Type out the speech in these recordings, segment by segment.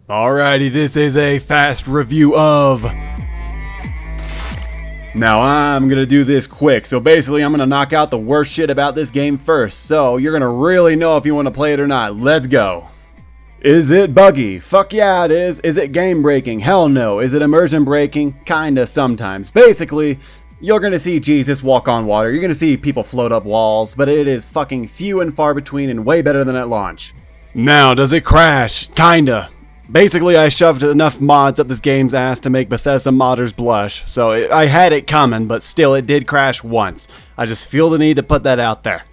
Alrighty, this is a fast review of... Now I'm gonna do this quick, so basically I'm gonna knock out the worst shit about this game first, so you're gonna really know if you want to play it or not. Let's go. Is it buggy? Fuck yeah it is. Is it game breaking? Hell no. Is it immersion breaking? Kinda sometimes. Basically, you're gonna see Jesus walk on water, you're gonna see people float up walls, but it is fucking few and far between and way better than at launch. Now, does it crash? Kinda. Basically, I shoved enough mods up this game's ass to make Bethesda modders blush, so I had it coming, but still it did crash once. I just feel the need to put that out there.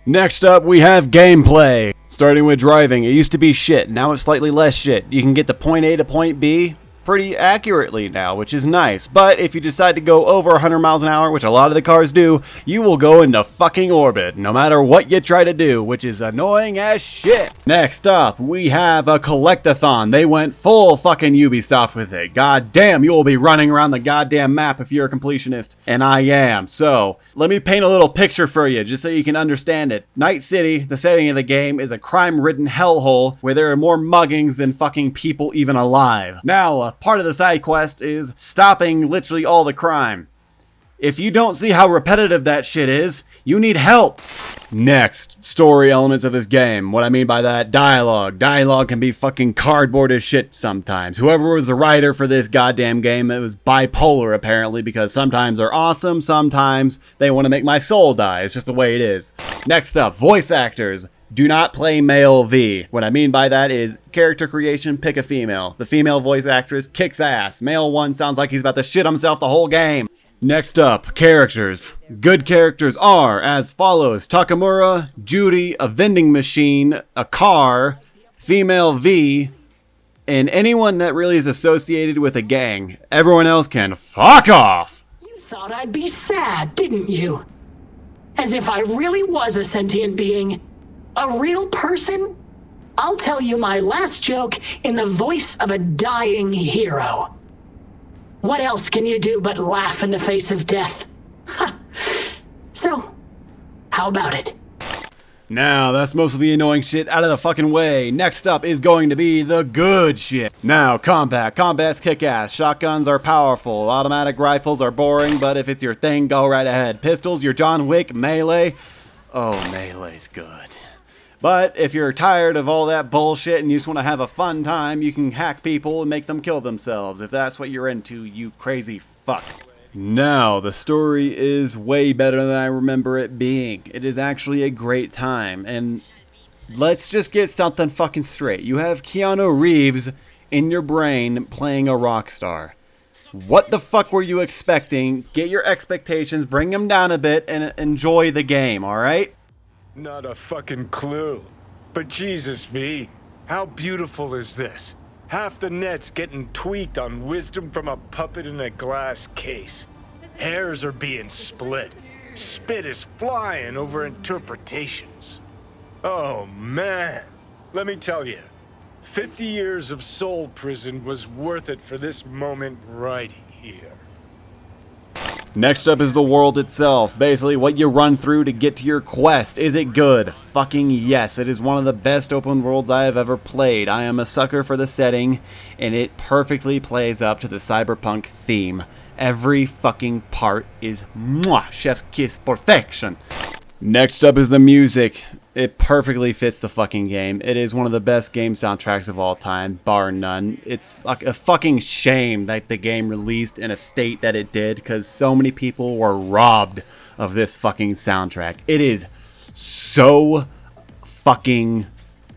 Next up, we have gameplay. Starting with driving, it used to be shit, now it's slightly less shit. You can get to point A to point B pretty accurately now, which is nice, but if you decide to go over 100 miles an hour, which a lot of the cars do, you will go into fucking orbit, no matter what you try to do, which is annoying as shit. Next up, we have a Collectathon. They went full fucking Ubisoft with it. God damn, you will be running around the goddamn map if you're a completionist, and I am. So, let me paint a little picture for you, just so you can understand it. Night City, the setting of the game, is a crime-ridden hellhole where there are more muggings than fucking people even alive. Now, part of the side quest is stopping literally all the crime. If you don't see how repetitive that shit is, you need help. Next, story elements of this game. What I mean by that, dialogue. Dialogue can be fucking cardboard as shit sometimes. Whoever was the writer for this goddamn game, it was bipolar apparently, because sometimes they're awesome, sometimes they want to make my soul die. It's just the way it is. Next up, voice actors. Do not play male V. What I mean by that is character creation, pick a female. The female voice actress kicks ass. Male one sounds like he's about to shit himself the whole game. Next up, characters. Good characters are as follows: Takamura, Judy, a vending machine, a car, female V, and anyone that really is associated with a gang. Everyone else can fuck off! You thought I'd be sad, didn't you? As if I really was a sentient being. A real person? I'll tell you my last joke in the voice of a dying hero. What else can you do but laugh in the face of death? Ha! So, how about it? Now, that's most of the annoying shit out of the fucking way. Next up is going to be the good shit. Now, combat. Combat's kick-ass. Shotguns are powerful. Automatic rifles are boring, but if it's your thing, go right ahead. Pistols, your John Wick. Melee. Oh, melee's good. But if you're tired of all that bullshit and you just want to have a fun time, you can hack people and make them kill themselves, if that's what you're into, you crazy fuck. Now, the story is way better than I remember it being. It is actually a great time, and let's just get something fucking straight. You have Keanu Reeves in your brain playing a rock star. What the fuck were you expecting? Get your expectations, bring them down a bit, and enjoy the game, alright? Not a fucking clue. But Jesus, V, how beautiful is this? Half the net's getting tweaked on wisdom from a puppet in a glass case. Hairs are being split. Spit is flying over interpretations. Oh, man. Let me tell you, 50 years of soul prison was worth it for this moment right here. Next up is the world itself, basically what you run through to get to your quest. Is it good? Fucking yes, it is one of the best open worlds I have ever played. I am a sucker for the setting, and it perfectly plays up to the Cyberpunk theme. Every fucking part is mwah, chef's kiss perfection. Next up is the music. It perfectly fits the fucking game. It is one of the best game soundtracks of all time, bar none. It's a fucking shame that the game released in a state that it did, because so many people were robbed of this fucking soundtrack. It is so fucking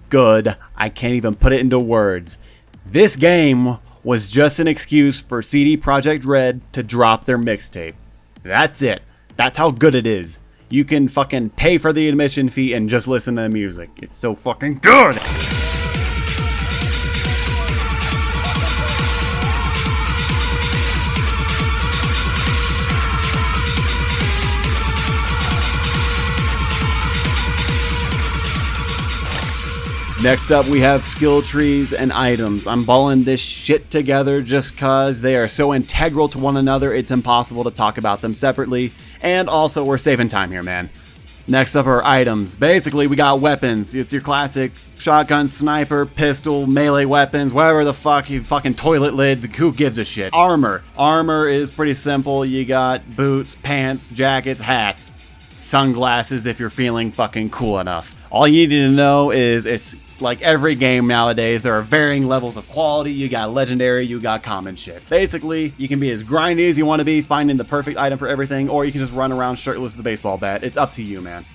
good, I can't even put it into words. This game was just an excuse for CD Projekt Red to drop their mixtape. That's it. That's how good it is. You can fucking pay for the admission fee and just listen to the music. It's so fucking good! Next up, we have skill trees and items. I'm balling this shit together just cause they are so integral to one another, it's impossible to talk about them separately. And also, we're saving time here, man. Next up are items. Basically, we got weapons. It's your classic shotgun, sniper, pistol, melee weapons, whatever the fuck, you fucking toilet lids, who gives a shit. Armor. Armor is pretty simple. You got boots, pants, jackets, hats, sunglasses if you're feeling fucking cool enough. All you need to know is it's like every game nowadays, there are varying levels of quality. You got legendary, you got common shit. Basically, you can be as grindy as you want to be, finding the perfect item for everything, or you can just run around shirtless with a baseball bat. It's up to you, man.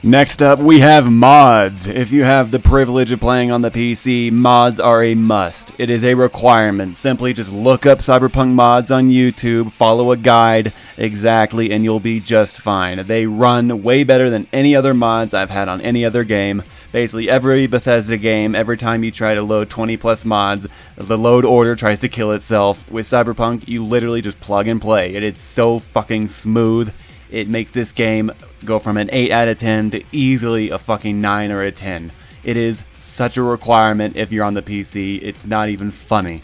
Next up, we have mods. If you have the privilege of playing on the PC, mods are a must. It is a requirement. Simply just look up Cyberpunk mods on YouTube, follow a guide exactly, and you'll be just fine. They run way better than any other mods I've had on any other game. Basically, every Bethesda game, every time you try to load 20 plus mods, the load order tries to kill itself. With Cyberpunk, you literally just plug and play. It is so fucking smooth. It makes this game go from an 8 out of 10 to easily a fucking 9 or a 10. It is such a requirement if you're on the PC. It's not even funny.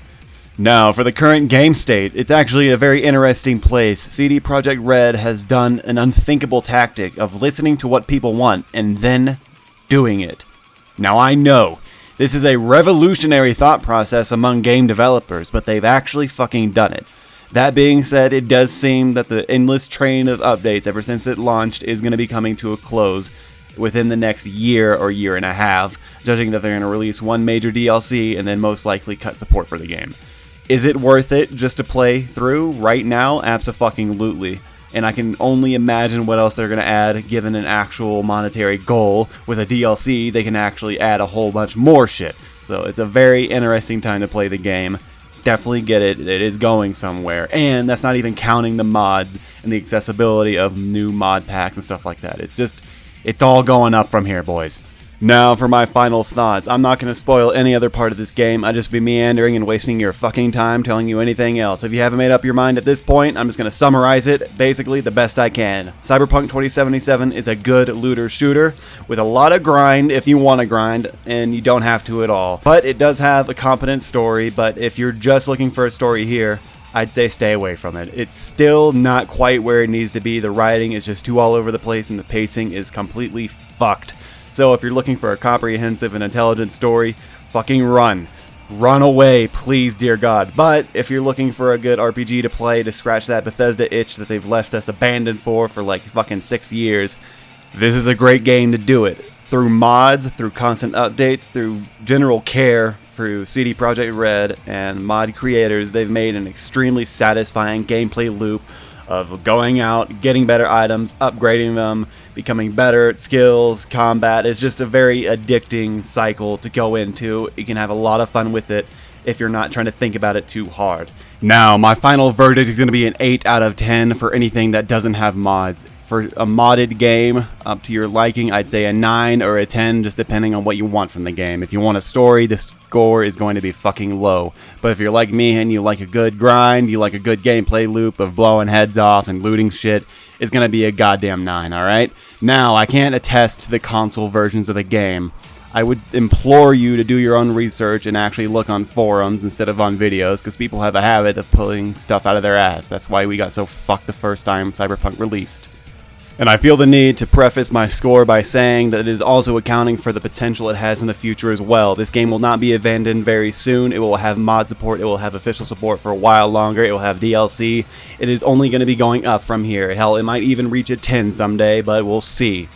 Now, for the current game state, it's actually a very interesting place. CD Projekt Red has done an unthinkable tactic of listening to what people want and then doing it. Now, I know this is a revolutionary thought process among game developers, but they've actually fucking done it. That being said, it does seem that the endless train of updates ever since it launched is going to be coming to a close within the next year or year and a half, judging that they're going to release one major DLC and then most likely cut support for the game. Is it worth it just to play through right now? Abso-fucking-lutely. And I can only imagine what else they're going to add, given an actual monetary goal. With a DLC, they can actually add a whole bunch more shit. So it's a very interesting time to play the game. Definitely get it. It is going somewhere. And that's not even counting the mods and the accessibility of new mod packs and stuff like that. It's all going up from here, boys. Now for my final thoughts. I'm not going to spoil any other part of this game. I'd just be meandering and wasting your fucking time telling you anything else. If you haven't made up your mind at this point, I'm just going to summarize it basically the best I can. Cyberpunk 2077 is a good looter shooter with a lot of grind if you want to grind, and you don't have to at all. But it does have a competent story, but if you're just looking for a story here, I'd say stay away from it. It's still not quite where it needs to be. The writing is just too all over the place and the pacing is completely fucked. So if you're looking for a comprehensive and intelligent story, fucking run. Run away, please, dear God. But if you're looking for a good RPG to play to scratch that Bethesda itch that they've left us abandoned for like fucking 6 years, this is a great game to do it. Through mods, through constant updates, through general care, through CD Projekt Red and mod creators, they've made an extremely satisfying gameplay loop of going out, getting better items, upgrading them, becoming better at skills, combat. It's just a very addicting cycle to go into. You can have a lot of fun with it if you're not trying to think about it too hard. Now, my final verdict is going to be an 8 out of 10 for anything that doesn't have mods. For a modded game, up to your liking, I'd say a 9 or a 10, just depending on what you want from the game. If you want a story, the score is going to be fucking low. But if you're like me and you like a good grind, you like a good gameplay loop of blowing heads off and looting shit, it's going to be a goddamn 9, alright? Now, I can't attest to the console versions of the game. I would implore you to do your own research and actually look on forums instead of on videos, because people have a habit of pulling stuff out of their ass. That's why we got so fucked the first time Cyberpunk released. And I feel the need to preface my score by saying that it is also accounting for the potential it has in the future as well. This game will not be abandoned very soon. It will have mod support. It will have official support for a while longer. It will have DLC. It is only going to be going up from here. Hell, it might even reach a 10 someday, but we'll see.